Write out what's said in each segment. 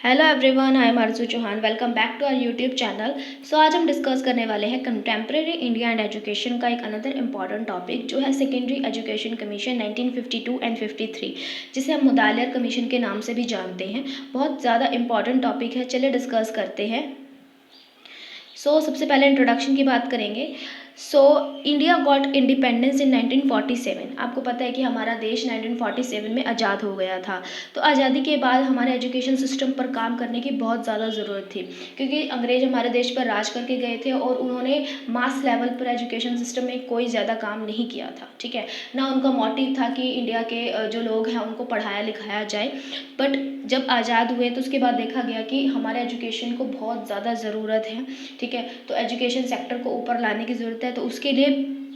Hello everyone, I am Aarzoo Chauhan. Welcome back to our YouTube channel. So आज हम discuss करने वाले हैं कंटेम्प्रेरी इंडिया एंड एजुकेशन का एक अनदर इम्पॉर्टेंट टॉपिक जो है सेकेंडरी एजुकेशन कमीशन 1952 एंड 53, जिसे हम मुदालियर कमीशन के नाम से भी जानते हैं। बहुत ज़्यादा इंपॉर्टेंट टॉपिक है, चलिए डिस्कस करते हैं। सबसे पहले इंट्रोडक्शन की बात करेंगे। India got independence in 1947। आपको पता है कि हमारा देश 1947 में आज़ाद हो गया था। तो आज़ादी के बाद हमारे एजुकेशन सिस्टम पर काम करने की बहुत ज़्यादा ज़रूरत थी, क्योंकि अंग्रेज हमारे देश पर राज करके गए थे और उन्होंने मास लेवल पर एजुकेशन सिस्टम में कोई ज़्यादा काम नहीं किया था। ठीक है ना, उनका मोटिव था कि इंडिया के जो लोग हैं उनको पढ़ाया लिखाया जाए। बट जब आज़ाद हुए तो उसके बाद देखा गया कि हमारे एजुकेशन को बहुत ज़्यादा ज़रूरत है। ठीक है, तो एजुकेशन सेक्टर को ऊपर लाने की ज़रूरत है। तो उसके लिए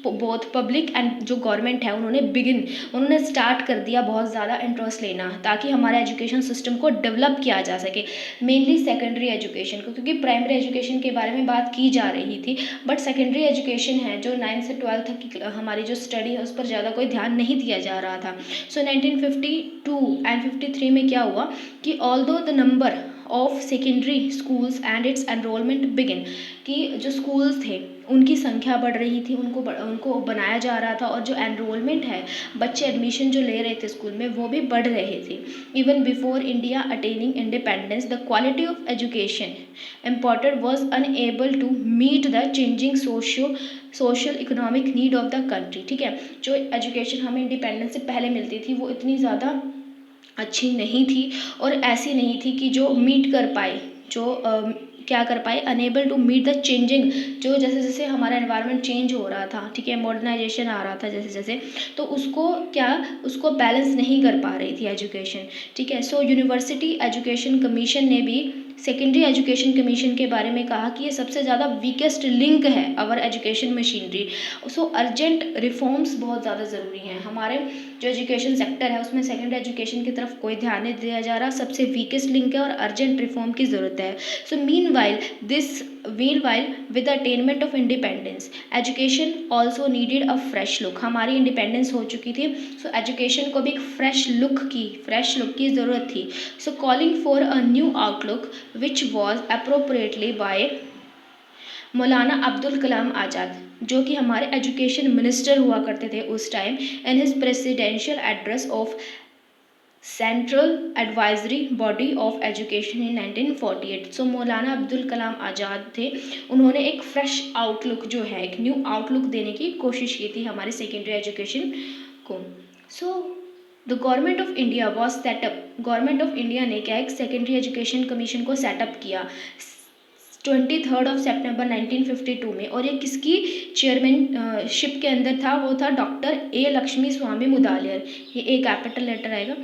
बहुत पब्लिक एंड जो गवर्नमेंट है उन्होंने स्टार्ट कर दिया बहुत ज़्यादा इंटरेस्ट लेना, ताकि हमारे एजुकेशन सिस्टम को डेवलप किया जा सके, मेनली सेकेंडरी एजुकेशन को, क्योंकि प्राइमरी एजुकेशन के बारे में बात की जा रही थी। बट सेकेंडरी एजुकेशन है जो 9 से 12 तक की हमारी जो स्टडी है उस पर ज़्यादा कोई ध्यान नहीं दिया जा रहा था। 1952 एंड 53 में क्या हुआ कि although the number of secondary schools and it's enrolment begin, कि जो स्कूल्स थे उनकी संख्या बढ़ रही थी, उनको बनाया जा रहा था, और जो एनरोलमेंट है, बच्चे एडमिशन जो ले रहे थे स्कूल में, वो भी बढ़ रहे थे। Even before India attaining independence the quality of education important was unable to meet the changing social economic need of the country. ठीक है, जो एजुकेशन हमें इंडिपेंडेंस से पहले मिलती थी वो इतनी ज़्यादा अच्छी नहीं थी, और ऐसी नहीं थी कि जो मीट कर पाए, क्या कर पाए, unable to meet the changing, जो जैसे जैसे हमारा एनवायरनमेंट चेंज हो रहा था, ठीक है, मॉडर्नाइजेशन आ रहा था जैसे जैसे, तो उसको बैलेंस नहीं कर पा रही थी एजुकेशन। ठीक है, यूनिवर्सिटी एजुकेशन कमीशन ने भी सेकेंडरी एजुकेशन कमीशन के बारे में कहा कि ये सबसे ज़्यादा वीकेस्ट लिंक है अवर एजुकेशन मशीनरी। अर्जेंट रिफॉर्म्स बहुत ज़्यादा ज़रूरी हैं। हमारे जो एजुकेशन सेक्टर है उसमें सेकेंडरी एजुकेशन की तरफ कोई ध्यान नहीं दिया जा रहा, सबसे वीकेस्ट लिंक है और अर्जेंट रिफॉर्म की ज़रूरत है। Meanwhile with the attainment of independence education also needed a fresh look. हमारी इंडिपेंडेंस हो चुकी थी, एजुकेशन को भी एक फ्रेश लुक की ज़रूरत थी। Calling for a new outlook which was appropriately by Maulana Abdul Kalam Azad, जो कि हमारे एजुकेशन मिनिस्टर हुआ करते थे उस time, in his presidential address of central advisory body of education in 1948। मौलाना अब्दुल कलाम आज़ाद थे, उन्होंने एक फ्रेश आउटलुक जो है, एक न्यू आउटलुक देने की कोशिश की थी हमारी सेकेंडरी एजुकेशन को। The government of India was setup, government of India ने क्या एक सेकेंडरी एजुकेशन कमीशन को सेटअप किया 23 सितंबर 1952 में, और ये किसकी चेयरमैनशिप के अंदर था, वो था डॉक्टर ए लक्ष्मी स्वामी मुदालियर। ये ए कैपिटल लेटर आएगा।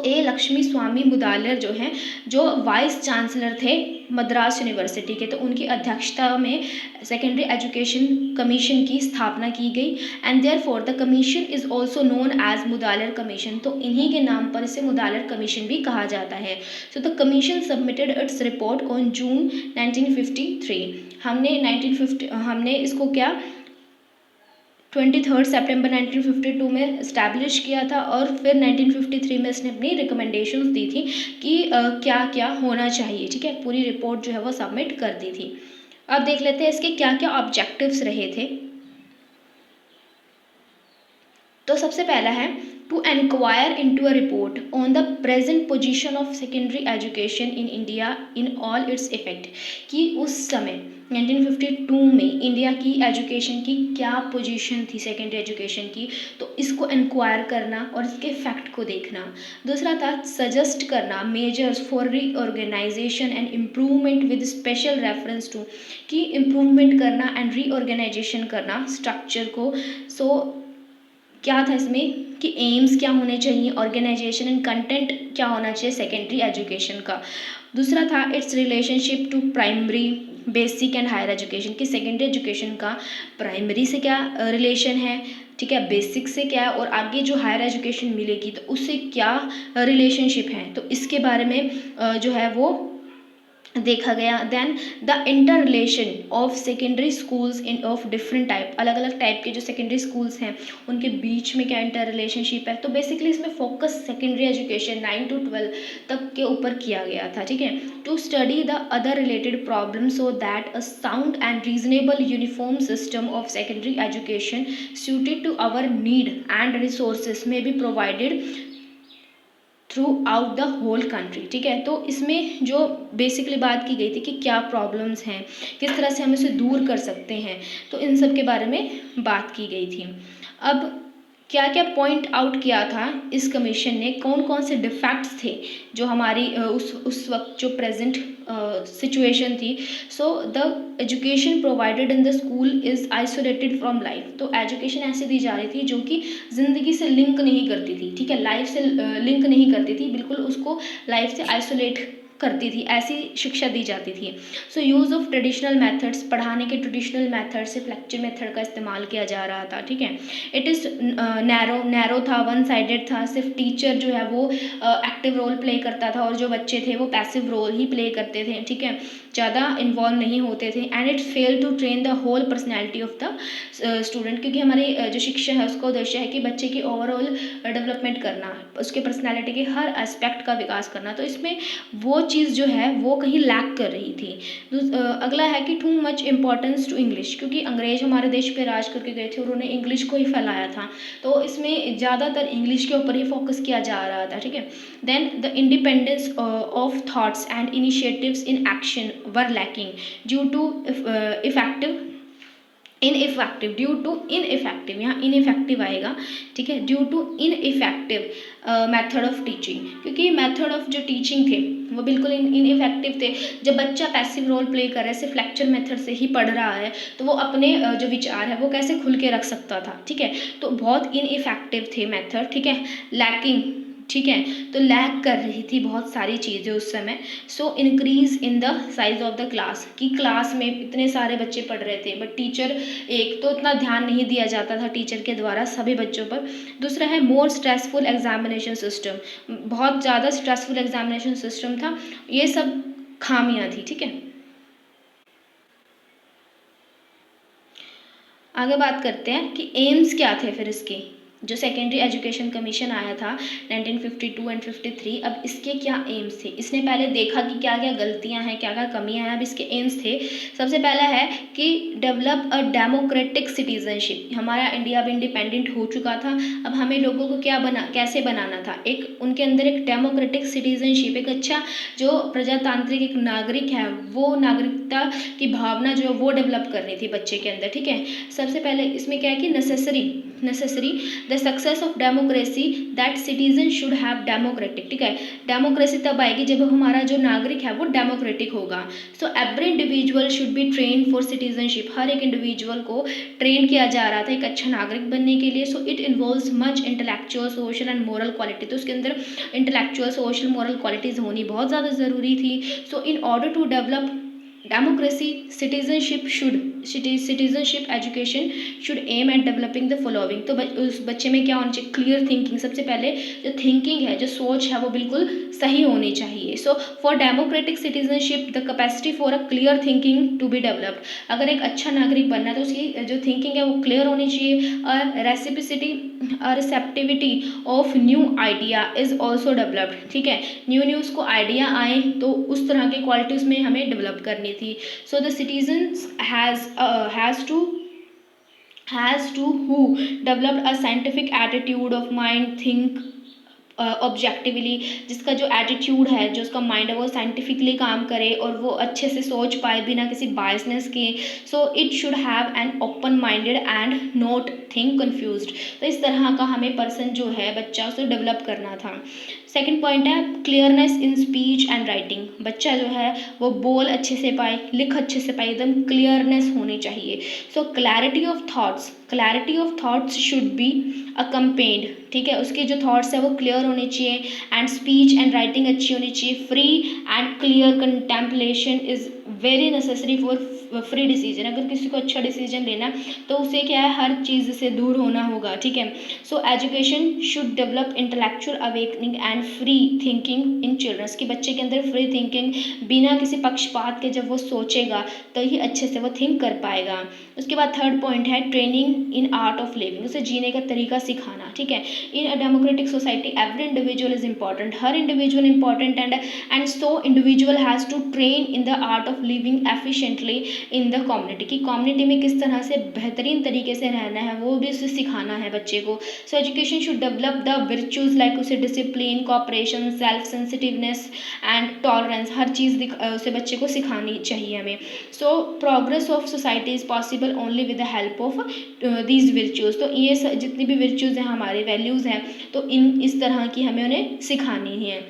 ए लक्ष्मी स्वामी मुदालियर जो हैं, जो वाइस चांसलर थे मद्रास यूनिवर्सिटी के, तो उनकी अध्यक्षता में सेकेंडरी एजुकेशन कमीशन की स्थापना की गई। And therefore the commission is also known as Mudaliar commission, तो इन्हीं के नाम पर इसे मुदालियर कमीशन भी कहा जाता है। The commission submitted its report on June 1953। हमने इसको क्या 23 सितंबर 1952 में इस्टेब्लिश किया था, और फिर 1953 में इसने अपनी रिकमेंडेशंस दी थी कि क्या क्या होना चाहिए। ठीक है, पूरी रिपोर्ट जो है वो सबमिट कर दी थी। अब देख लेते हैं इसके क्या क्या ऑब्जेक्टिव्स रहे थे। तो सबसे पहला है to enquire into a report on the present position of secondary education in India in all its effect, कि उस समय 1952 में इंडिया की एजुकेशन की क्या पोजीशन थी सेकेंडरी एजुकेशन की, तो इसको इंक्वायर करना और इसके फैक्ट को देखना। दूसरा था सजेस्ट करना measures for reorganisation and improvement with special reference to, कि इम्प्रूवमेंट करना एंड रीऑर्गेनाइजेशन करना स्ट्रक्चर को। क्या था इसमें कि एम्स क्या होने चाहिए, ऑर्गेनाइजेशन एंड कंटेंट क्या होना चाहिए सेकेंडरी एजुकेशन का। दूसरा था its relationship to primary basic and higher education, कि सेकेंडरी एजुकेशन का प्राइमरी से क्या रिलेशन है, ठीक है, बेसिक से क्या है, और आगे जो हायर एजुकेशन मिलेगी तो उससे क्या रिलेशनशिप है। तो इसके बारे में जो है वो देखा गया। Then the inter relation of secondary schools in of different type, अलग अलग टाइप के जो सेकेंडरी स्कूल्स हैं उनके बीच में क्या इंटर रिलेशनशिप है। तो बेसिकली इसमें फोकस सेकेंडरी एजुकेशन 9 to 12 तक के ऊपर किया गया था, ठीक है। To study the other related problem so that a sound and reasonable uniform system of secondary education suited to our need and resources may be provided throughout the whole country, ठीक है। तो इसमें जो basically बात की गई थी कि क्या प्रॉब्लम्स हैं, किस तरह से हम इसे दूर कर सकते हैं, तो इन सब के बारे में बात की गई थी। अब क्या क्या पॉइंट आउट किया था इस कमीशन ने, कौन कौन से डिफेक्ट्स थे जो हमारी उस वक्त जो प्रेजेंट सिचुएशन थी। सो the education provided in the school is isolated from life. तो एजुकेशन ऐसे दी जा रही थी जो कि ज़िंदगी से लिंक नहीं करती थी, ठीक है, लाइफ से लिंक नहीं करती थी, बिल्कुल उसको लाइफ से आइसोलेट करती थी, ऐसी शिक्षा दी जाती थी। So use of traditional methods, पढ़ाने के ट्रेडिशनल मेथड से लेक्चर मेथड का इस्तेमाल किया जा रहा था, ठीक है। इट इज़ नैरो था, वन साइडेड था, सिर्फ टीचर जो है वो एक्टिव रोल प्ले करता था और जो बच्चे थे वो पैसिव रोल ही प्ले करते थे, ठीक है, ज़्यादा इन्वॉल्व नहीं होते थे। And it fail to train the whole personality of the student, क्योंकि हमारी जो शिक्षा है उसका उद्देश्य है कि बच्चे की ओवरऑल डेवलपमेंट करना, उसके पर्सनैलिटी के हर एस्पेक्ट का विकास करना। तो इसमें वो चीज़ जो है वो कहीं लैक कर रही थी। अगला है कि too much importance to English, क्योंकि अंग्रेज हमारे देश पे राज करके गए थे और उन्होंने इंग्लिश को ही फैलाया था, तो इसमें ज़्यादातर इंग्लिश के ऊपर ही फोकस किया जा रहा था, ठीक है। Then the independence of thoughts and initiatives in action were lacking due to ineffective, due to ineffective, यहाँ इनइफेक्टिव आएगा, ठीक है, due to ineffective method of teaching, क्योंकि मेथड ऑफ जो टीचिंग थे वो बिल्कुल इनइफेक्टिव थे। जब बच्चा पैसिव रोल प्ले कर रहा है, सिर्फ लेक्चर मेथड से ही पढ़ रहा है, तो वो अपने जो विचार है वो कैसे खुल के रख सकता था, ठीक है। तो बहुत इनइफेक्टिव थे मेथड, ठीक है, लैकिंग, ठीक है, तो लैक कर रही थी बहुत सारी चीज़ें उस समय। So increase in the size of the class, कि क्लास में इतने सारे बच्चे पढ़ रहे थे बट टीचर एक तो इतना ध्यान नहीं दिया जाता था टीचर के द्वारा सभी बच्चों पर। दूसरा है मोर स्ट्रेसफुल एग्जामिनेशन सिस्टम, बहुत ज़्यादा स्ट्रेसफुल एग्जामिनेशन सिस्टम था, ये सब खामियां थी, ठीक है। आगे बात करते हैं कि एम्स क्या थे फिर इसके, जो सेकेंडरी एजुकेशन कमीशन आया था 1952 एंड 53, अब इसके क्या एम्स थे। इसने पहले देखा कि क्या क्या गलतियां हैं, क्या क्या कमियां हैं, अब इसके एम्स थे। सबसे पहला है कि डेवलप अ डेमोक्रेटिक सिटीजनशिप, हमारा इंडिया अब इंडिपेंडेंट हो चुका था, अब हमें लोगों को कैसे बनाना था, एक उनके अंदर एक डेमोक्रेटिक सिटीजनशिप, एक अच्छा जो प्रजातांत्रिक एक नागरिक है, वो नागरिकता की भावना जो है वो डेवलप करनी थी बच्चे के अंदर, ठीक है। सबसे पहले इसमें क्या है कि necessary the success of democracy that citizen should have democratic, ठीक है, डेमोक्रेसी तब आएगी जब हमारा जो नागरिक है वो डेमोक्रेटिक होगा। So every individual should be train for citizenship, हर एक इंडिविजुअल को ट्रेन किया जा रहा था एक अच्छा नागरिक बनने के लिए। So it involves much intellectual, social and moral quality, तो उसके अंदर इंटेलेक्चुअल, सोशल, मोरल क्वालिटीज़ होनी बहुत ज़्यादा ज़रूरी थी। So in order to develop democracy citizenship education should aim at developing the following, तो उस बच्चे में क्या होना चाहिए, क्लियर थिंकिंग, सबसे पहले जो थिंकिंग है, जो सोच है वो बिल्कुल सही होनी चाहिए। So for democratic citizenship the capacity for a clear thinking to be developed, अगर एक अच्छा नागरिक बनना है तो उसकी जो थिंकिंग है वो क्लियर होनी चाहिए। और receptivity of new idea is also developed, ठीक है, न्यू उसको आइडिया आए तो उस तरह की क्वालिटीज़ में हमें डेवलप करनी थी। So the citizens has to who developed a scientific attitude of mind, think objectively, जिसका जो एटीट्यूड है, जो उसका माइंड है वो साइंटिफिकली काम करे और वो अच्छे से सोच पाए बिना किसी बायसनेस के। So it should have an open minded and not think confused, तो इस तरह का हमें पर्सन जो है बच्चा उसे डेवलप करना था। सेकंड पॉइंट है clearness in speech and writing, बच्चा जो है वो बोल अच्छे से पाए, लिख अच्छे से पाए, एकदम क्लियरनेस होनी चाहिए। So clarity of thoughts should be accompanied, ठीक है, उसके जो थॉट्स है वो क्लियर होने चाहिए, एंड स्पीच एंड राइटिंग अच्छी होनी चाहिए। Free and clear contemplation is very necessary for free decision. अगर किसी को अच्छा डिसीजन लेना तो उसे क्या है, हर चीज़ से दूर होना होगा, ठीक है। So education should develop intellectual awakening and free thinking in childrens, कि बच्चे के अंदर फ्री थिंकिंग, बिना किसी पक्षपात के जब वो सोचेगा तो ही अच्छे से वो थिंक कर पाएगा। उसके बाद थर्ड पॉइंट है training in art of living, उसे जीने का तरीका सिखाना, ठीक है। In a democratic society every individual is important, हर individual important, and so individual has to train in the art of living efficiently in the community, की कम्युनिटी में किस तरह से बेहतरीन तरीके से रहना है वो भी उसे सिखाना है बच्चे को। So education should develop the virtues like उसे discipline, cooperation, self sensitiveness and tolerance, हर चीज़ उसे बच्चे को सिखानी चाहिए हमें। So progress of society is possible only with the help of these virtues, तो ये जितनी भी विर्च्यूज़ हैं, हमारे वैल्यूज़ हैं, तो इस तरह की हमें उन्हें सिखानी है।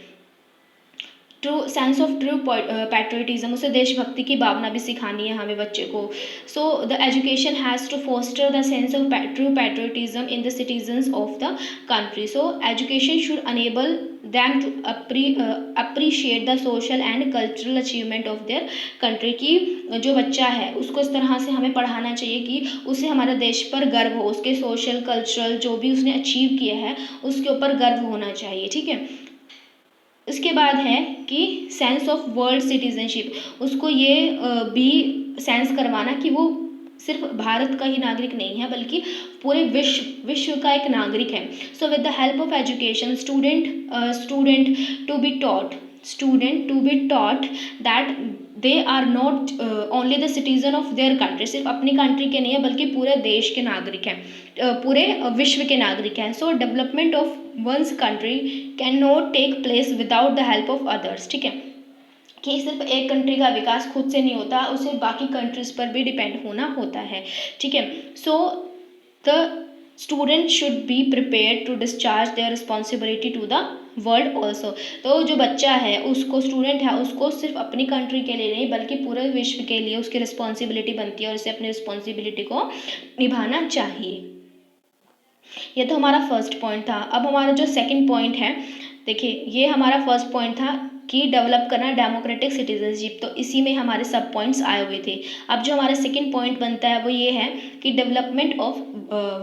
True sense of true patriotism, उसे देशभक्ति की भावना भी सिखानी है हमें बच्चे को। So the education has to foster the sense of true patriotism in the citizens of the country. So education should enable them to appreciate the social and cultural achievement of their country, की जो बच्चा है उसको इस तरह से हमें पढ़ाना चाहिए कि उसे हमारे देश पर गर्व हो, उसके सोशल कल्चरल जो भी उसने अचीव किया है उसके ऊपर गर्व होना चाहिए, ठीक है। उसके बाद है कि सेंस ऑफ वर्ल्ड सिटीजनशिप, उसको ये भी सेंस करवाना कि वो सिर्फ भारत का ही नागरिक नहीं है बल्कि पूरे विश्व का एक नागरिक है। So with the help of education student to be taught that they are not only the citizen of their country, सिर्फ अपनी कंट्री के नहीं है बल्कि पूरे देश के नागरिक हैं, पूरे विश्व के नागरिक हैं। So development of one's country can not take place without the help of others, ठीक है, कि सिर्फ एक कंट्री का विकास खुद से नहीं होता, उसे बाकी कंट्रीज पर भी डिपेंड होना होता है, ठीक है। So the student should be prepare to discharge their responsibility to the world also, तो जो बच्चा है उसको, स्टूडेंट है उसको सिर्फ अपनी कंट्री के लिए नहीं बल्कि पूरे विश्व के लिए उसकी रिस्पॉन्सिबिलिटी बनती है और उसे अपनी रिस्पॉन्सिबिलिटी को निभाना चाहिए। ये तो हमारा फर्स्ट पॉइंट था। अब हमारा जो सेकंड पॉइंट है, देखिए ये हमारा फर्स्ट पॉइंट था कि डेवलप करना डेमोक्रेटिक सिटीजनशिप, तो इसी में हमारे सब पॉइंट्स आए हुए थे। अब जो हमारा सेकंड पॉइंट बनता है वो ये है कि डेवलपमेंट ऑफ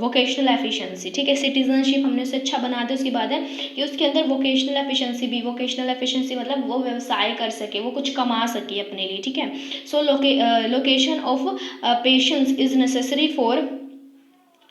वोकेशनल एफिशिएंसी, ठीक है। सिटीजनशिप हमने उसे अच्छा बना दिया, उसके बाद है कि उसके अंदर वोकेशनल एफिशिएंसी भी, वोकेशनल एफिशिएंसी मतलब वो व्यवसाय कर सके, वो कुछ कमा सके अपने लिए, ठीक है। सो location of patience is necessary for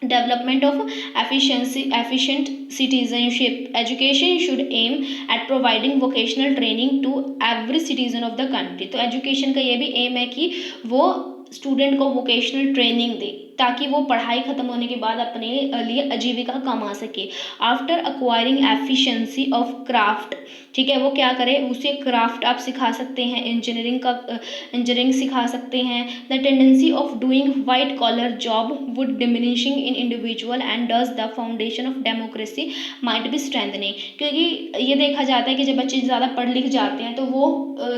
development of efficient citizenship. Education should aim at providing vocational training to every citizen of the country, तो education का ये भी aim है कि वो स्टूडेंट को वोकेशनल ट्रेनिंग दे ताकि वो पढ़ाई ख़त्म होने के बाद अपने लिए आजीविका कमा सके। After acquiring efficiency of craft, ठीक है, वो क्या करे, उसे क्राफ्ट आप सिखा सकते हैं, इंजीनियरिंग सिखा सकते हैं। The tendency of doing white collar job would diminishing in individual and does the foundation of democracy might be strengthening, क्योंकि ये देखा जाता है कि जब बच्चे ज़्यादा पढ़ लिख जाते हैं तो वो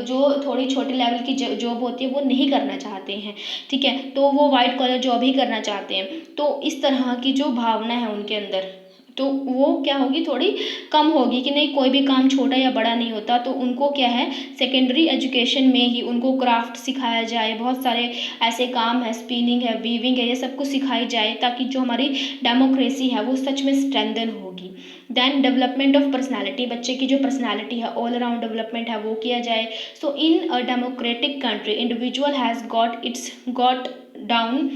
जो थोड़ी छोटे लेवल की जॉब होती है वो नहीं करना चाहते हैं, ठीक है, तो वो वाइट कॉलर जॉब ही करना चाहते हैं। तो इस तरह की जो भावना है उनके अंदर, तो वो क्या होगी, थोड़ी कम होगी कि नहीं कोई भी काम छोटा या बड़ा नहीं होता। तो उनको क्या है, सेकेंडरी एजुकेशन में ही उनको क्राफ्ट सिखाया जाए, बहुत सारे ऐसे काम है, स्पिनिंग है, वीविंग है, ये सब कुछ सिखाई जाए ताकि जो हमारी डेमोक्रेसी है वो सच में स्ट्रेंथन होगी। देन डेवलपमेंट ऑफ पर्सनैलिटी, बच्चे की जो पर्सनैलिटी है, ऑल अराउंड डेवलपमेंट है वो किया जाए। So in a democratic country individual has got down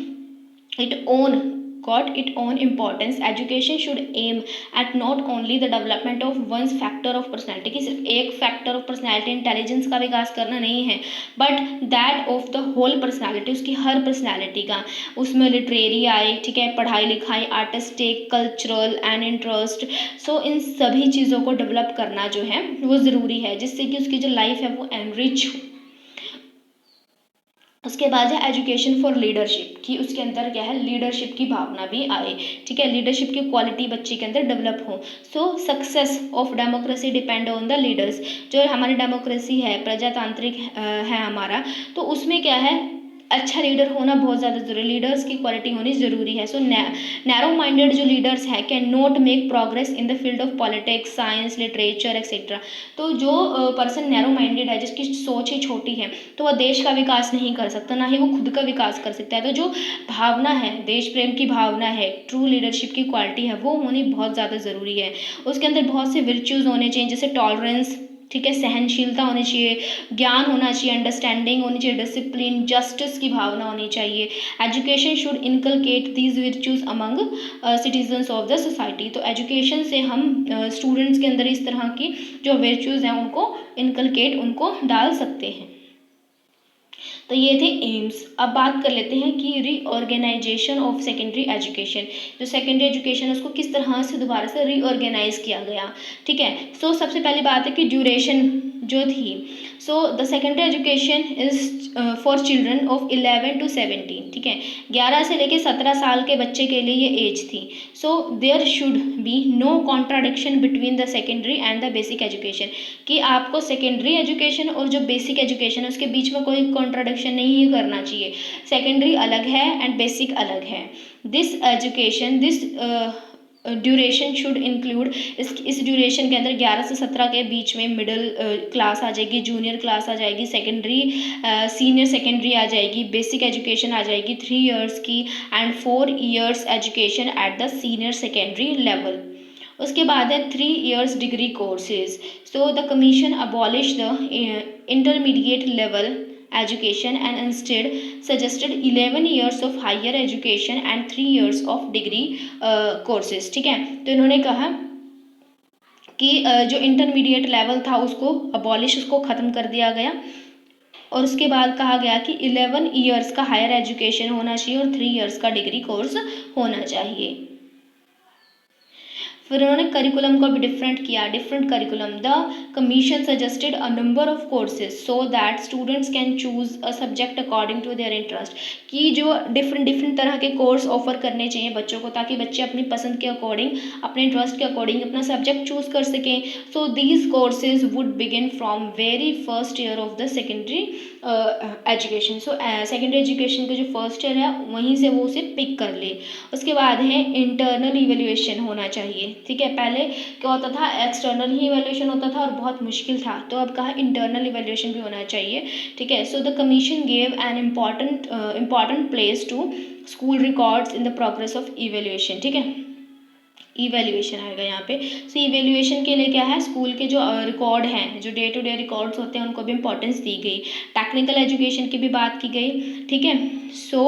its own importance. Education should aim at not only the development of one's factor of personality, कि सिर्फ एक फैक्टर ऑफ पर्सनैलिटी इंटेलिजेंस का विकास करना नहीं है, but that of the whole personality, उसकी हर personality का, उसमें लिटरेरी आए, ठीक है, पढ़ाई लिखाई, आर्टिस्टिक, कल्चरल एंड इंटरेस्ट। सो इन सभी चीज़ों को डेवलप करना जो है वो ज़रूरी है जिससे कि उसकी जो लाइफ है वो एनरिच हो। उसके बाद है एजुकेशन फॉर लीडरशिप, कि उसके अंदर क्या है, लीडरशिप की भावना भी आए, ठीक है, लीडरशिप की क्वालिटी बच्चे के अंदर डेवलप हो। सो success of democracy depend on the leaders, जो हमारी डेमोक्रेसी है, प्रजातांत्रिक है हमारा, तो उसमें क्या है, अच्छा लीडर होना बहुत ज़्यादा ज़रूरी, लीडर्स की क्वालिटी होनी ज़रूरी है। सो नैरो माइंडेड जो लीडर्स हैं can not make progress in the field of politics, science, literature etcetera. तो जो पर्सन नैरो माइंडेड है, जिसकी सोच ही छोटी है, तो वह देश का विकास नहीं कर सकता, ना ही वो खुद का विकास कर सकता है। तो जो भावना है, देश प्रेम की भावना है, ट्रू लीडरशिप की क्वालिटी है, वो होनी बहुत ज़्यादा ज़रूरी है। उसके अंदर बहुत से वर्च्यूज़ होने चाहिए, जैसे टॉलरेंस, ठीक है, सहनशीलता होनी चाहिए, ज्ञान होना चाहिए, अंडरस्टैंडिंग होनी चाहिए, डिसिप्लिन, जस्टिस की भावना होनी चाहिए। Education should inculcate these virtues among citizens of the society. तो एजुकेशन से हम स्टूडेंट्स के अंदर इस तरह की जो वर्च्यूज हैं उनको इनकलकेट, उनको डाल सकते हैं। तो ये थे एम्स। अब बात कर लेते हैं कि रीऑर्गेनाइजेशन ऑफ सेकेंडरी एजुकेशन, जो सेकेंडरी एजुकेशन है उसको किस तरह से दोबारा से रीऑर्गेनाइज किया गया, ठीक है। सो सबसे पहली बात है कि ड्यूरेशन जो थी, so the secondary education is for children of 11 to 17, ठीक है, 11 से लेके 17 साल के बच्चे के लिए ये एज थी। So there should be no contradiction between the secondary and the basic education, कि आपको सेकेंडरी एजुकेशन और जो बेसिक एजुकेशन है उसके बीच में कोई कॉन्ट्राडिक्शन नहीं करना चाहिए। सेकेंडरी अलग है एंड बेसिक अलग है। This education, this duration should include, इस ड्यूरेशन के अंदर 11 से 17 के बीच में मिडिल क्लास आ जाएगी, जूनियर क्लास आ जाएगी, सेकेंडरी सीनियर सेकेंडरी आ जाएगी, बेसिक एजुकेशन आ जाएगी 3 years की, and 4 years education at the senior secondary level. उसके बाद है 3 years degree courses. So the commission abolish the intermediate level education and instead suggested 11 years of higher education and 3 years of degree courses, ठीक है। तो इन्होंने कहा कि जो इंटरमीडिएट लेवल था उसको अबॉलिश, उसको ख़त्म कर दिया गया, और उसके बाद कहा गया कि 11 years का हायर एजुकेशन होना चाहिए और 3 years का डिग्री कोर्स होना चाहिए। फिर उन्होंने करिकुलम को भी डिफरेंट किया, different curriculum. The commission suggested a number of courses so that students can choose a subject according to their interest, कि जो डिफरेंट डिफरेंट तरह के कोर्स ऑफर करने चाहिए बच्चों को, ताकि बच्चे अपनी पसंद के अकॉर्डिंग, अपने इंटरेस्ट के अकॉर्डिंग अपना सब्जेक्ट चूज कर सकें। So these courses would begin from very first year of the secondary education. So secondary education का जो फर्स्ट ईयर है वहीं से वो उसे पिक कर ले। उसके बाद है इंटरनल इवेल्युएशन होना चाहिए, ठीक है। पहले क्या होता था, एक्सटर्नल ही इवेल्युएशन होता था और बहुत मुश्किल था, तो अब कहा इंटरनल इवेल्युएशन भी होना चाहिए, ठीक है। So the commission gave an important place to school records in the progress of evaluation, ठीक है। इवेल्युएशन आएगा यहाँ पे। सो इवेल्युएशन के लिए क्या है, स्कूल के जो रिकॉर्ड हैं, जो डे टू डे रिकॉर्ड्स होते हैं उनको भी इंपॉर्टेंस दी गई। टेक्निकल एजुकेशन की भी बात की गई, ठीक है। So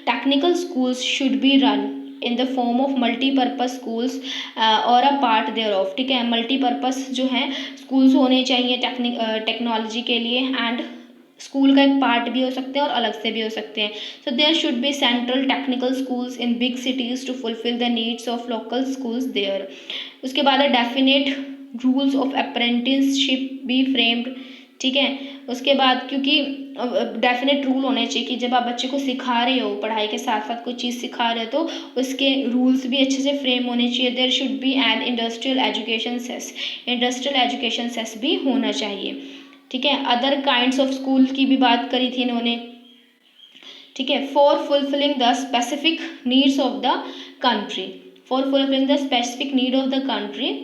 technical schools should be run in the form of multipurpose schools और अ पार्ट देयर ऑफ, ठीक है। मल्टीपर्पज़ जो है स्कूल्स होने चाहिए टेक्नोलॉजी के लिए, एंड स्कूल का एक पार्ट भी हो सकते हैं और अलग से भी हो सकते हैं। So there should be central technical schools in big cities to fulfil the needs of local schools there. उसके बाद है definite rules of apprenticeship be framed, ठीक है। उसके बाद क्योंकि डेफिनेट रूल होने चाहिए कि जब आप बच्चे को सिखा रहे हो, पढ़ाई के साथ साथ कोई चीज़ सिखा रहे हो, तो उसके रूल्स भी अच्छे से फ्रेम होने चाहिए। There should be an industrial education cess, industrial education cess भी होना चाहिए, ठीक है। अदर काइंड्स ऑफ स्कूल की भी बात करी थी इन्होंने, ठीक है। For fulfilling the specific needs of the country, for fulfilling the specific need of the country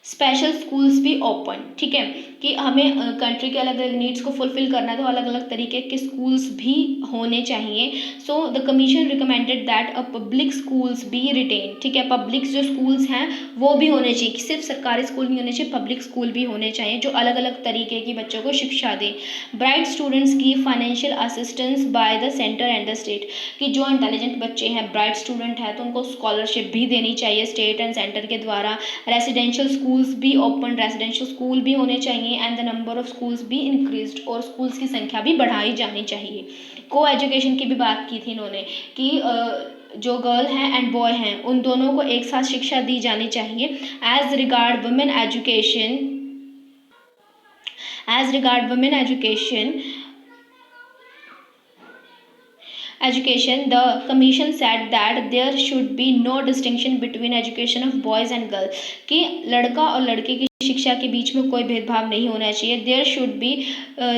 special schools भी ओपन, ठीक है, कि हमें कंट्री के अलग अलग नीड्स को फुलफिल करना है तो अलग अलग तरीके के स्कूल्स भी होने चाहिए। So the commission recommended that a public schools be retained, ठीक है। पब्लिक जो स्कूल्स हैं वो भी होने चाहिए, कि सिर्फ सरकारी स्कूल नहीं होने चाहिए, पब्लिक स्कूल भी होने चाहिए जो अलग अलग तरीके की बच्चों को शिक्षा दें। ब्राइट स्टूडेंट्स की financial assistance by the centre and the state, कि जो इंटेलिजेंट बच्चे हैं, ब्राइट स्टूडेंट हैं, तो उनको स्कॉलरशिप भी देनी चाहिए स्टेट एंड सेंटर के द्वारा। रेसिडेंशियल स्कूल्स भी ओपन, रेसिडेंशियल स्कूल भी होने चाहिए, and the number of schools भी इंक्रीज्ड, और स्कूल्स की संख्या भी बढ़ाई जानी चाहिए। को एजुकेशन की भी बात की थी इन्होंने कि जो गर्ल हैं एंड बॉय हैं उन दोनों को एक साथ शिक्षा दी जानी चाहिए। As regard women education, as regard women education education, the commission said that there should be no distinction between education of boys and girls, कि लड़का और लड़के की शिक्षा के बीच में कोई भेदभाव नहीं होना चाहिए.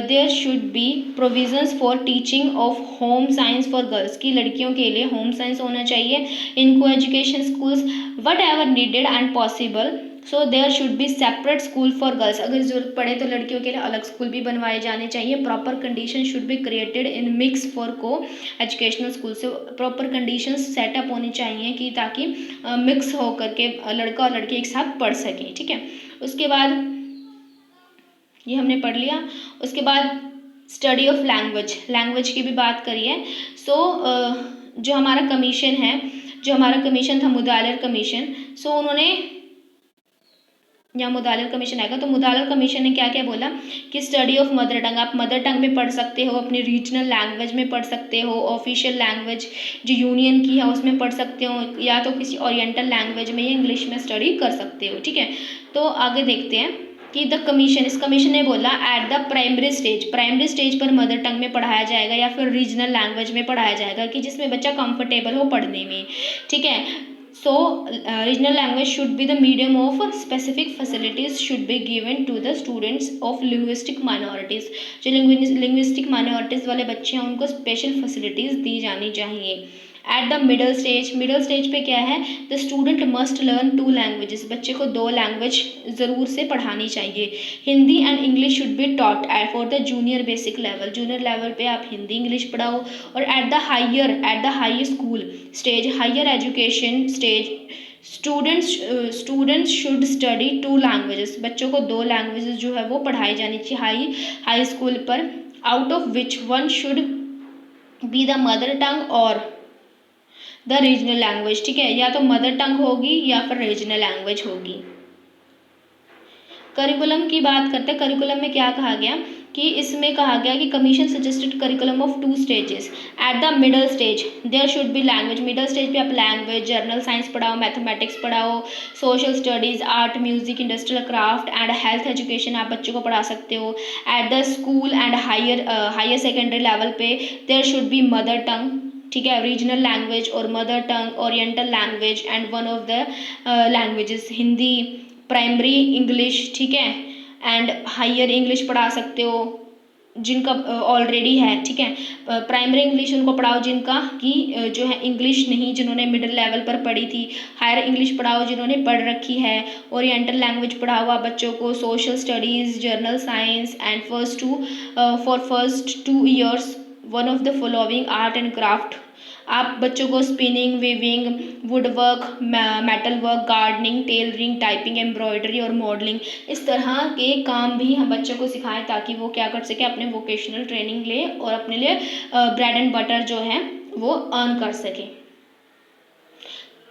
there should be provisions for teaching of home science for girls, कि लड़कियों के लिए होम साइंस होना चाहिए in co-education schools whatever needed and possible. So there should be separate school for girls, अगर ज़रूरत पड़े तो लड़कियों के लिए अलग स्कूल भी बनवाए जाने चाहिए. Proper condition should be created in mix for को एजुकेशनल स्कूल, से प्रॉपर कंडीशंस सेटअप होनी चाहिए कि ताकि मिक्स हो करके लड़का और लड़की एक साथ पढ़ सकें. ठीक है, उसके बाद ये हमने पढ़ लिया. उसके बाद स्टडी ऑफ लैंग्वेज की भी बात करिए. सो जो हमारा कमीशन है, जो हमारा कमीशन था मुदालिर कमीशन, सो उन्होंने या मुदालिर कमीशन आएगा तो मुदालिर कमीशन ने क्या क्या बोला कि स्टडी ऑफ मदर टंग, आप मदर टंग में पढ़ सकते हो, अपनी रीजनल लैंग्वेज में पढ़ सकते हो, ऑफिशियल लैंग्वेज जो यूनियन की है उसमें पढ़ सकते हो, या तो किसी ओरिएंटल लैंग्वेज में या इंग्लिश में स्टडी कर सकते हो. ठीक है, तो आगे देखते हैं कि द कमीशन, इस कमीशन ने बोला एट द प्राइमरी स्टेज पर मदर टंग में पढ़ाया जाएगा या फिर रीजनल लैंग्वेज में पढ़ाया जाएगा कि जिसमें बच्चा कंफर्टेबल हो पढ़ने में. ठीक है, so regional language should be the medium of specific facilities should be given to the students of linguistic minorities, जो linguistic minorities वाले बच्चे हैं उनको special facilities दी जानी चाहिए. एट द मिडल स्टेज पे क्या है, the student must learn 2 languages, बच्चे को 2 लैंग्वेज ज़रूर से पढ़ानी चाहिए. Hindi and English should be taught for the junior basic level, junior level पे आप हिंदी इंग्लिश पढ़ाओ. और at the higher school stage, higher education stage, students should study 2 languages, बच्चों को 2 लैंग्वेजेस जो है वो पढ़ाई जानी चाहिए हाई स्कूल पर. Out of which one should be the mother tongue और द रीजनल लैंग्वेज. ठीक है, या तो मदर टंग होगी या फिर रीजनल लैंग्वेज होगी. करिकुलम की बात करते हैं. करिकुलम में क्या कहा गया कि इसमें कहा गया कि commission suggested curriculum of 2 stages. At the middle stage there should be language, middle stage पे आप लैंग्वेज, जर्नल साइंस पढ़ाओ, मैथमेटिक्स पढ़ाओ, social studies, art, music, industrial craft and health education आप बच्चों को पढ़ा सकते हो. At the school and higher secondary level पे there should be mother tongue. ठीक है, रीजनल लैंग्वेज और mother tongue, oriental language and one of the languages Hindi, primary English. ठीक है, एंड हायर इंग्लिश पढ़ा सकते हो जिनका ऑलरेडी है. ठीक है, प्राइमरी इंग्लिश उनको पढ़ाओ जिनका कि जो है इंग्लिश नहीं, जिन्होंने मिडिल लेवल पर पढ़ी थी. हायर इंग्लिश पढ़ाओ जिन्होंने पढ़ रखी है. ओरिएंटल लैंग्वेज पढ़ाओ आप बच्चों को. Social studies, journal science and first 2 years one of the following art and craft, आप बच्चों को spinning, weaving, would work, metal work, gardening, tailoring, typing, embroidery और मॉडलिंग, इस तरह के काम भी हम बच्चों को सिखाएं ताकि वो क्या कर सके, अपने वोकेशनल ट्रेनिंग ले और अपने लिए ब्रेड एंड बटर जो है वो अर्न कर सके.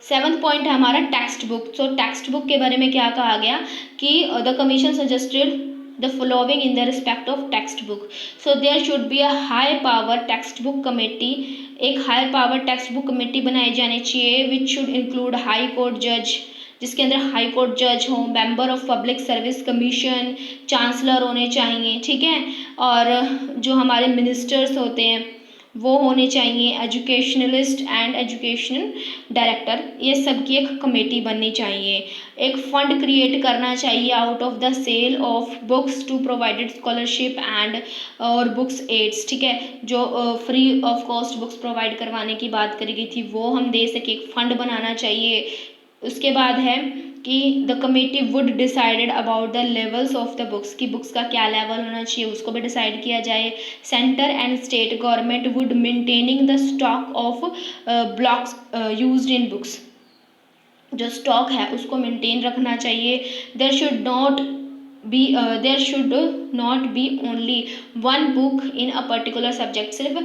7th पॉइंट है हमारा टेक्स्ट बुक. सो टेक्स्ट बुक के बारे में क्या कहा गया कि the commission suggested the following in the respect of textbook. So there should be a high power textbook committee, एक high power textbook committee बनाई जानी चाहिए which should include high court judge, जिसके अंदर हाई कोर्ट जज हो, member of public service commission, chancellor होने चाहिए. ठीक है, और जो हमारे मिनिस्टर्स होते हैं वो होने चाहिए, एजुकेशनलिस्ट एंड एजुकेशनल डायरेक्टर, ये सब की एक कमेटी बननी चाहिए. एक फंड क्रिएट करना चाहिए out of the sale of books to provided scholarship and और बुक्स एड्स. ठीक है, जो free of cost books provide करवाने की बात करी गई थी वो हम दे सके, एक फंड बनाना चाहिए. उसके बाद है कि the committee would decided about the levels of the books, की बुक्स का क्या लेवल होना चाहिए उसको भी डिसाइड किया जाए. Centre and state government would maintaining the stock of blocks used in books, जो स्टॉक है उसको मेंटेन रखना चाहिए. There should not be only one book in a particular subject, सिर्फ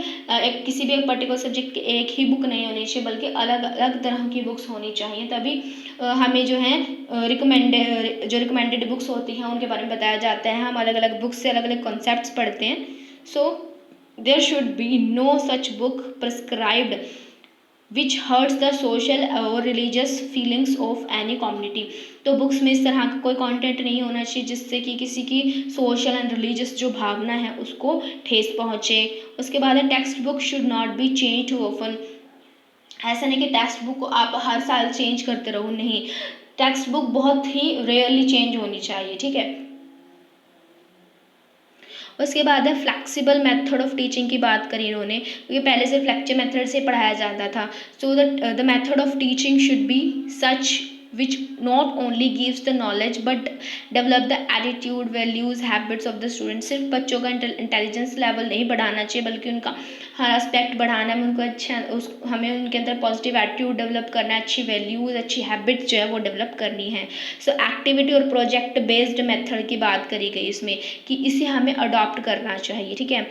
किसी भी एक पर्टिकुलर सब्जेक्ट की एक ही बुक नहीं होनी चाहिए बल्कि अलग अलग तरह की बुक्स होनी चाहिए. तभी हमें जो है रिकमेंडेड बुक्स होती हैं उनके बारे में बताया जाता है. हम अलग अलग बुक्स से अलग अलग कॉन्सेप्ट्स पढ़ते हैं. So there should be no such book prescribed which hurts the social और religious feelings of any community. तो बुक्स में इस तरह का कोई कंटेंट नहीं होना चाहिए जिससे कि किसी की सोशल एंड रिलीजियस जो भावना है उसको ठेस पहुँचे। उसके बाद है text book should not be change too often. ऐसा नहीं कि टेक्स्ट बुक को आप हर साल चेंज करते रहो, नहीं, टेक्स्ट बुक बहुत ही रेयरली चेंज होनी चाहिए, ठीक है। उसके बाद है फ्लेक्सिबल मेथड ऑफ टीचिंग की बात करी इन्होंने, क्योंकि पहले सिर्फ लेक्चर मेथड से पढ़ाया जाता था। So the method of teaching should be such which not only gives the knowledge but develop the attitude, values, habits of the student। सिर्फ बच्चों का इंटेलिजेंस लेवल नहीं बढ़ाना चाहिए बल्कि उनका हर एस्पेक्ट बढ़ाना है, उनको अच्छा हमें उनके अंदर पॉजिटिव एटीट्यूड डेवलप करना है, अच्छी वैल्यूज़, अच्छी हैबिट्स जो है वो डेवलप करनी है। सो एक्टिविटी और प्रोजेक्ट बेस्ड मेथड की बात करी गई इसमें कि इसे हमें अडॉप्ट करना चाहिए, ठीक है।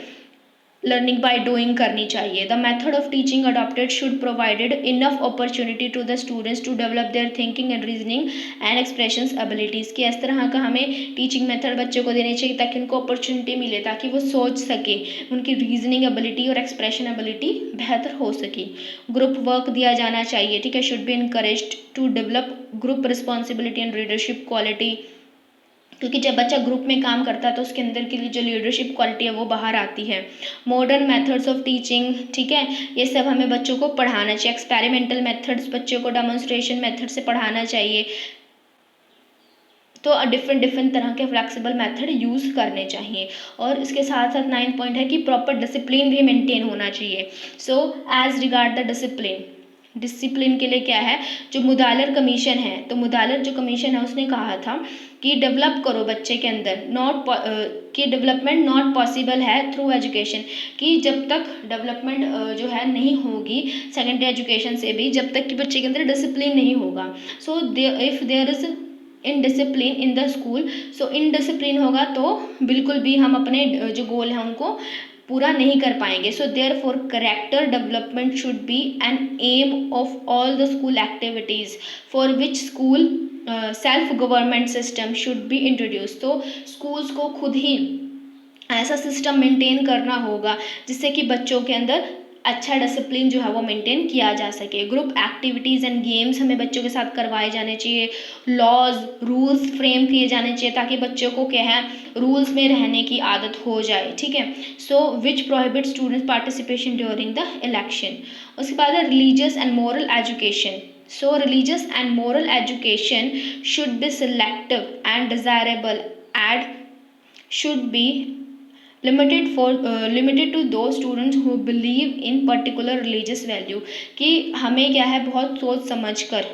लर्निंग बाय डूइंग करनी चाहिए। The method of teaching adopted should provided enough opportunity to the students to develop their thinking and reasoning and expressions abilities. कि इस तरह का हमें टीचिंग मेथड बच्चों को देनी चाहिए ताकि उनको अपॉर्चुनिटी मिले, ताकि वो सोच सके, उनकी रीजनिंग एबिलिटी और एक्सप्रेशन एबिलिटी बेहतर हो सके। ग्रुप वर्क दिया जाना चाहिए, ठीक है। Should be encouraged to develop group responsibility and leadership quality, क्योंकि जब बच्चा ग्रुप में काम करता है तो उसके अंदर की जो लीडरशिप क्वालिटी है वो बाहर आती है। मॉडर्न मेथड्स ऑफ टीचिंग, ठीक है, ये सब हमें बच्चों को पढ़ाना चाहिए। एक्सपेरिमेंटल मेथड्स बच्चों को डेमोन्स्ट्रेशन मेथड से पढ़ाना चाहिए। तो डिफरेंट डिफरेंट तरह के फ्लेक्सिबल मेथड यूज़ करने चाहिए। और इसके साथ साथ 9 पॉइंट है कि प्रॉपर डिसिप्लिन भी मेंटेन होना चाहिए। So as regard the discipline, discipline के लिए क्या है, जो मुदालर कमीशन है, तो मुदालर जो कमीशन है उसने कहा था कि डेवलप करो बच्चे के अंदर कि डेवलपमेंट नॉट पॉसिबल है थ्रू एजुकेशन, कि जब तक डेवलपमेंट जो है नहीं होगी सेकेंडरी एजुकेशन से भी, जब तक कि बच्चे के अंदर डिसिप्लिन नहीं होगा। So if there is indiscipline in the school, so indiscipline होगा तो बिल्कुल भी हम अपने जो गोल हैं उनको पूरा नहीं कर पाएंगे। So therefore character development should be an aim of all the school activities for which school self government system should be introduce. तो स्कूल्स को खुद ही ऐसा सिस्टम मेंटेन करना होगा जिससे कि बच्चों के अंदर अच्छा डिसिप्लिन जो है वो मेंटेन किया जा सके। ग्रुप एक्टिविटीज़ एंड गेम्स हमें बच्चों के साथ करवाए जाने चाहिए। लॉज रूल्स फ्रेम किए जाने चाहिए ताकि बच्चों को क्या है, रूल्स में रहने की आदत हो जाए, ठीक है। So which prohibit students participation during the election. उसके बाद है religious and moral education. So religious and moral education should be selective and desirable and should be limited to those students who believe in particular religious value। कि हमें क्या है, बहुत सोच समझ कर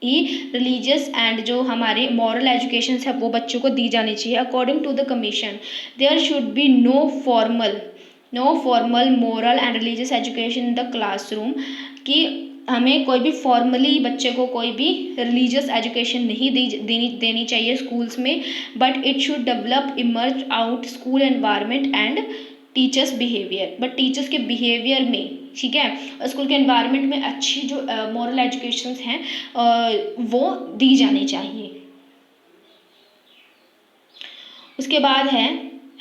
ही रिलीजियस एंड जो हमारे मॉरल एजुकेशन है वो बच्चों को दी जानी चाहिए। According to the commission there should be no formal moral and religious education in the classroom. कि हमें कोई भी फॉर्मली बच्चे को कोई भी रिलीजियस एजुकेशन नहीं देनी चाहिए स्कूल्स में, but it should develop emerge out school environment and teachers behaviour. But teachers के बिहेवियर में, ठीक है, स्कूल के एनवायरनमेंट में अच्छी जो मॉरल एजुकेशंस हैं वो दी जानी चाहिए। उसके बाद है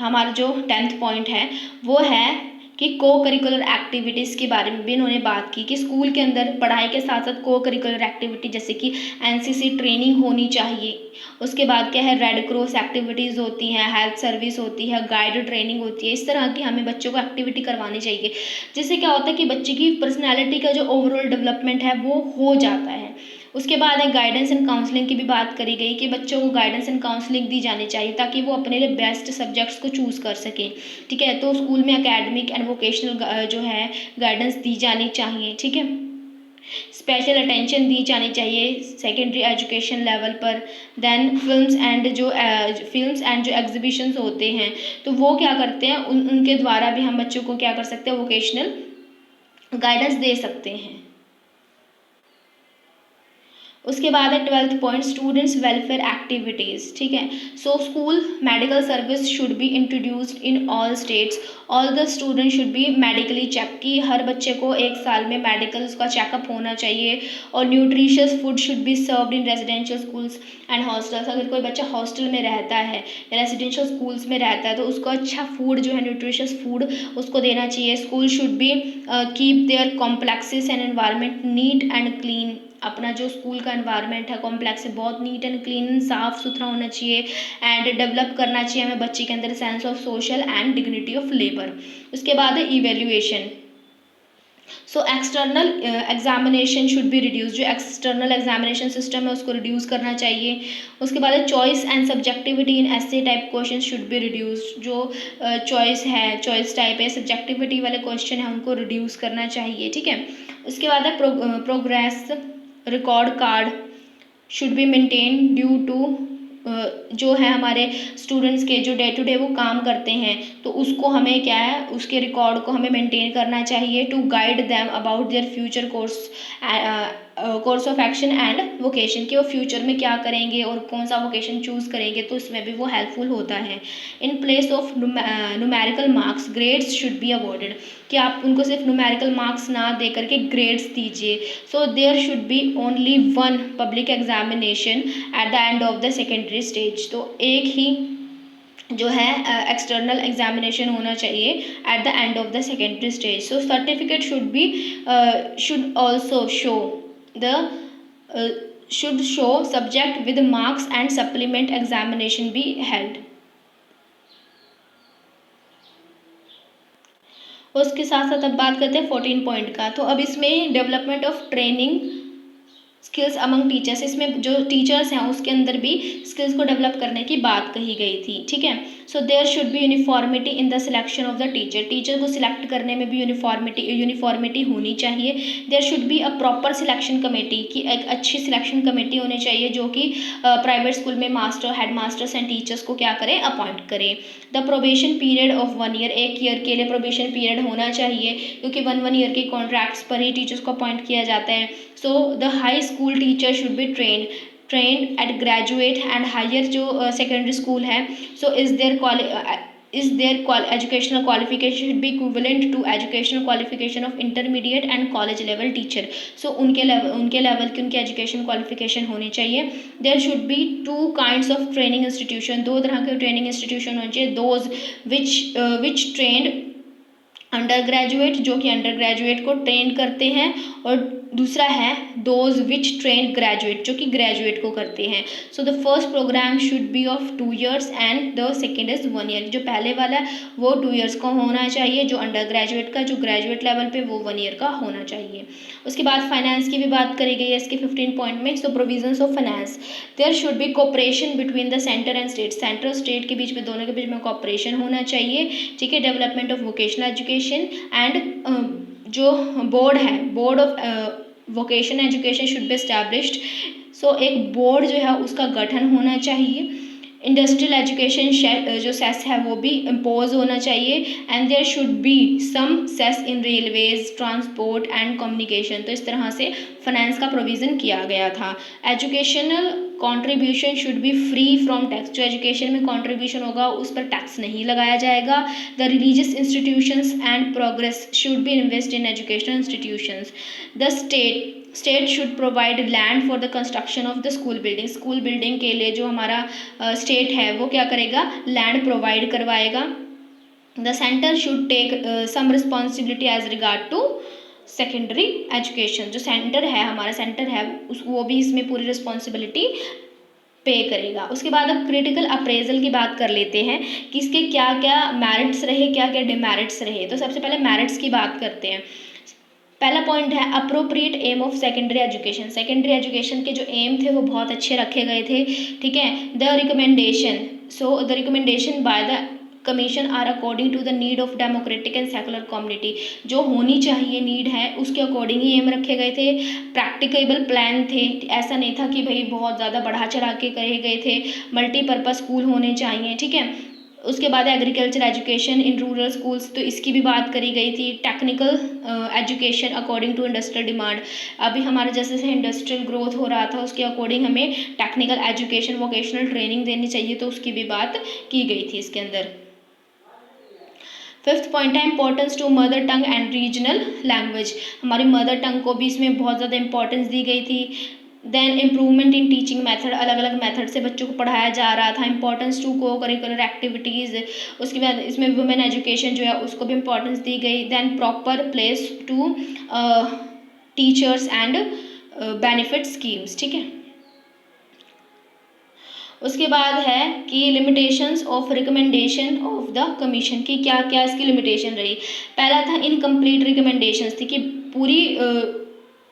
हमारा जो 10th पॉइंट है वो है कि को करिकुलर एक्टिविटीज़ के बारे में भी इन्होंने बात की कि स्कूल के अंदर पढ़ाई के साथ साथ को करिकुलर एक्टिविटी जैसे कि एनसीसी ट्रेनिंग होनी चाहिए। उसके बाद क्या है, रेड क्रॉस एक्टिविटीज़ होती हैं, हेल्थ सर्विस होती है, गाइड ट्रेनिंग होती है। इस तरह की हमें बच्चों को एक्टिविटी करवानी चाहिए जिससे क्या होता है कि बच्चे की पर्सनैलिटी का जो ओवरऑल डेवलपमेंट है वो हो जाता है। उसके बाद है गाइडेंस एंड काउंसलिंग की भी बात करी गई कि बच्चों को गाइडेंस एंड काउंसलिंग दी जानी चाहिए ताकि वो अपने लिए बेस्ट सब्जेक्ट्स को चूज़ कर सकें, ठीक है। तो स्कूल में एकेडमिक एंड वोकेशनल जो है गाइडेंस दी जानी चाहिए, ठीक है। स्पेशल अटेंशन दी जानी चाहिए सेकेंडरी एजुकेशन लेवल पर। देन फिल्म्स एंड जो एग्जीबिशंस होते हैं तो वो क्या करते हैं, उनके द्वारा भी हम बच्चों को क्या कर सकते हैं, वोकेशनल गाइडेंस दे सकते हैं। उसके बाद है 12th point, students welfare activities, ठीक है। So school medical service should be introduced in all states, all the student should be medically check, की हर बच्चे को 1 साल में मेडिकल का चेकअप होना चाहिए। और nutritious food should be served in residential schools and hostels, अगर कोई बच्चा हॉस्टल में रहता है, रेजिडेंशियल स्कूल्स में रहता है, तो उसको अच्छा फूड जो है, न्यूट्रिशियस फूड उसको देना चाहिए। School should be keep their complexes and environment neat and clean, अपना जो स्कूल का एनवायरनमेंट है, कॉम्प्लेक्स है, बहुत नीट एंड क्लीन, साफ़ सुथरा होना चाहिए। एंड डेवलप करना चाहिए हमें बच्चे के अंदर sense of social and dignity of labour. उसके बाद है evaluation. So external examination should be reduce, जो एक्सटर्नल एग्जामिनेशन सिस्टम है उसको रिड्यूस करना चाहिए। उसके बाद है चॉइस एंड सब्जेक्टिविटी इन ऐसे type question should be reduce, जो चॉइस है, चॉइस टाइप है, सब्जेक्टिविटी वाले क्वेश्चन है उनको रिड्यूस करना चाहिए, ठीक है। उसके बाद है progress record card should be maintain due to, जो है हमारे स्टूडेंट्स के जो डे टू डे वो काम करते हैं, तो उसको हमें क्या है, उसके रिकॉर्ड को हमें मेंटेन करना चाहिए to guide them about their future course of action and vocation, कि वो फ्यूचर में क्या करेंगे और कौन सा वोकेशन चूज़ करेंगे, तो इसमें भी वो हेल्पफुल होता है। In place of numerical marks grades should be awarded, कि आप उनको सिर्फ न्यूमेरिकल मार्क्स ना दे करके ग्रेड्स दीजिए। So there should be only one public examination at the end of the secondary stage, तो एक ही जो है एक्सटर्नल एग्जामिनेशन होना चाहिए at the end of the secondary stage. So certificate should also show the should show subject with marks and supplement examination be held। उसके साथ साथ अब बात करते हैं 14 पॉइंट का। तो अब इसमें development of training skills among teachers, इसमें जो टीचर्स हैं उसके अंदर भी स्किल्स को डेवलप करने की बात कही गई थी, ठीक है। So there should be uniformity in the selection of the teacher, teacher को सिलेक्ट करने में भी यूनिफॉर्मिटी होनी चाहिए। There should be a proper selection committee, की एक अच्छी सिलेक्शन कमेटी होनी चाहिए जो कि प्राइवेट स्कूल में master, head masters and teachers को क्या करें, अपॉइंट करें। The probation period of 1 year, 1 year के लिए प्रोबेशन पीरियड होना चाहिए, क्योंकि 1 ईयर के कॉन्ट्रैक्ट्स पर ही टीचर्स को अपॉइंट किया जाता है। So the high school teacher should be trained at graduate and higher, जो सेकेंडरी स्कूल है, so is their educational qualification should be equivalent to educational qualification of intermediate and college level teacher। so उनके level की उनकी education qualification होनी चाहिए। there should be 2 kinds of training institution, 2 तरह के training institution होने चाहिए। those which trained under graduate, जो कि अंडर ग्रेजुएट को ट्रेन करते हैं, और दूसरा है दोज विच ट्रेन ग्रेजुएट, जो कि ग्रेजुएट को करते हैं। So the first programme should be of 2 years and the second is 1 year, जो पहले वाला है वो 2 years का होना चाहिए, जो अंडर ग्रेजुएट का, जो ग्रेजुएट लेवल पे वो 1 year का होना चाहिए। उसके बाद फाइनेंस की भी बात करी गई है इसके 15 पॉइंट में। So provisions of finance, there should be cooperation between the centre and state, centre और स्टेट के बीच में, दोनों के बीच में कोऑपरेशन होना चाहिए, ठीक है। Development of vocational education and जो बोर्ड है, board of vocation education should be established. So एक बोर्ड जो है उसका गठन होना चाहिए। इंडस्ट्रियल एजुकेशन जो सेस है वो भी इम्पोज होना चाहिए। And there should be some cess in railways, transport and communication, तो इस तरह से फाइनेंस का प्रोविज़न किया गया था। Educational contribution should be free from tax, जो एजुकेशन में कंट्रीब्यूशन होगा उस पर टैक्स नहीं लगाया जाएगा। The religious institutions and progress should be invest in educational institutions. The state should provide land for the construction of the school building, school building के लिए जो हमारा स्टेट है वो क्या करेगा, लैंड प्रोवाइड करवाएगा। The centre should take some responsibility as regard to secondary education, जो सेंटर है हमारा सेंटर है वो भी इसमें पूरी रिस्पॉन्सिबिलिटी पे करेगा। उसके बाद अब क्रिटिकल अप्रेजल की बात कर लेते हैं कि इसके क्या क्या मेरिट्स रहे, क्या क्या डिमेरिट्स रहे। तो सबसे पहले मेरिट्स की बात करते हैं। पहला पॉइंट है appropriate aim of secondary education, secondary education के जो एम थे वो बहुत अच्छे रखे गए थे, ठीक है। The recommendation, so the recommendation by the commission are according to the need of democratic and secular community, जो होनी चाहिए नीड है उसके अकॉर्डिंग ही एम रखे गए थे। प्रैक्टिकेबल प्लान थे, ऐसा नहीं था कि भाई बहुत ज़्यादा बढ़ा चढ़ा के करे गए थे। मल्टीपर्पज़ स्कूल होने चाहिए, ठीक है। उसके बाद agriculture education in rural schools, तो इसकी भी बात करी गई थी। Technical education according to industrial demand, अभी हमारे जैसे से इंडस्ट्रियल ग्रोथ हो रहा था उसके अकॉर्डिंग हमें टेक्निकल एजुकेशन वोकेशनल ट्रेनिंग देनी चाहिए, तो उसकी भी बात की गई थी इसके अंदर। फिफ्थ पॉइंट है importance to mother tongue and regional language, हमारी मदर टंग को भी इसमें बहुत ज़्यादा इंपॉर्टेंस दी गई थी। Then improvement in teaching method, अलग अलग मेथड से बच्चों को पढ़ाया जा रहा था। इंपॉर्टेंस टू को करिकुलर एक्टिविटीज़, उसके बाद इसमें वुमेन एजुकेशन जो है उसको भी इम्पॉर्टेंस दी गई। Then proper place to teachers and benefit schemes, ठीक है। उसके बाद है कि limitations of recommendation of the commission, की क्या क्या इसकी लिमिटेशन रही। पहला था इनकम्प्लीट रिकमेंडेशंस थी, कि पूरी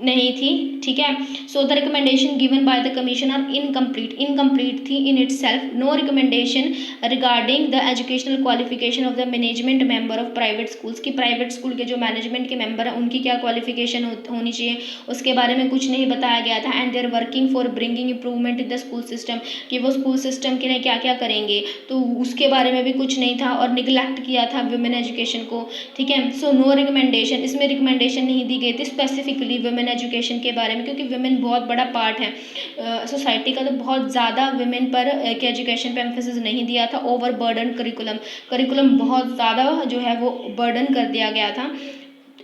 नहीं थी, ठीक है। So the recommendation given by the commission are incomplete थी in itself. No recommendation regarding the educational qualification of the management member of private schools, की प्राइवेट स्कूल के जो मैनेजमेंट के मेंबर हैं उनकी क्या क्वालिफिकेशन होनी चाहिए उसके बारे में कुछ नहीं बताया गया था। And they are working for bringing improvement in the school system, कि वो स्कूल सिस्टम के लिए क्या क्या करेंगे, तो उसके बारे में भी कुछ नहीं था। और निगलेक्ट किया था वुमेन एजुकेशन को, ठीक है। सो नो रिकमेंडेशन, इसमें रिकमेंडेशन नहीं दी गई थी स्पेसिफिकली वुमेन एजुकेशन के बारे में, क्योंकि वुमेन बहुत बड़ा पार्ट है सोसाइटी का, तो बहुत ज़्यादा वुमेन पर के एजुकेशन पे एम्फेसिस नहीं दिया था। ओवर बर्डन करिकुलम बहुत ज़्यादा जो है वो बर्डन कर दिया गया था।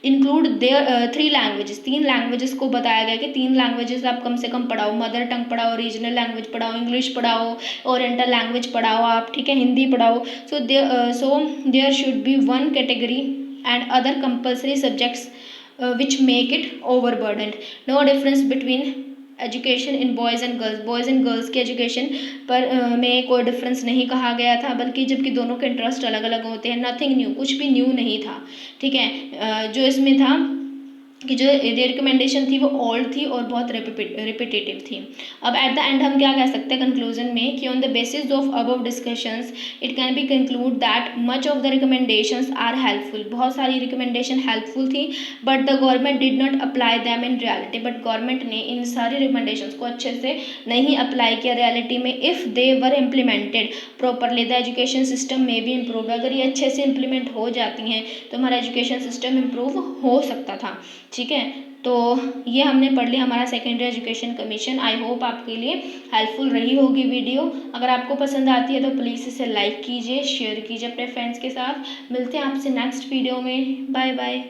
इंक्लूड देयर 3 लैंग्वेजेस, 3 लैंग्वेजेस को बताया गया कि 3 लैंग्वेजेस आप कम से कम पढ़ाओ, मदर टंग पढ़ाओ, रीजनल लैंग्वेज पढ़ाओ, इंग्लिश पढ़ाओ, ओरिएंटल लैंग्वेज पढ़ाओ आप, ठीक है, हिंदी पढ़ाओ। So there should be 1 category and other compulsory subjects which make it overburdened. No difference between education in boys and girls के एजुकेशन पर में कोई डिफरेंस नहीं कहा गया था, बल्कि जबकि दोनों के इंटरेस्ट अलग अलग होते हैं। नथिंग न्यू, कुछ भी न्यू नहीं था, ठीक है। जो इसमें था कि जो रिकमेंडेशन थी वो ओल्ड थी और बहुत रिपीटेटिव थी। अब एट द एंड हम क्या कह सकते हैं कंक्लूजन में, कि on the basis of above discussions it can be concluded that much of the recommendations are helpful, बहुत सारी रिकमेंडेशन हेल्पफुल थी, but the government did not apply them in reality, but government ने इन सारी recommendations को अच्छे से नहीं अप्लाई किया रियलिटी में। If they were implemented properly the education system में भी इम्प्रूव, अगर ये अच्छे से इम्प्लीमेंट हो जाती हैं तो हमारा एजुकेशन सिस्टम इम्प्रूव हो सकता था, ठीक है। तो ये हमने पढ़ लिया हमारा secondary education commission. I hope आपके लिए हेल्पफुल रही होगी वीडियो। अगर आपको पसंद आती है तो प्लीज़ इसे लाइक कीजिए, शेयर कीजिए अपने फ्रेंड्स के साथ। मिलते हैं आपसे नेक्स्ट वीडियो में। Bye bye.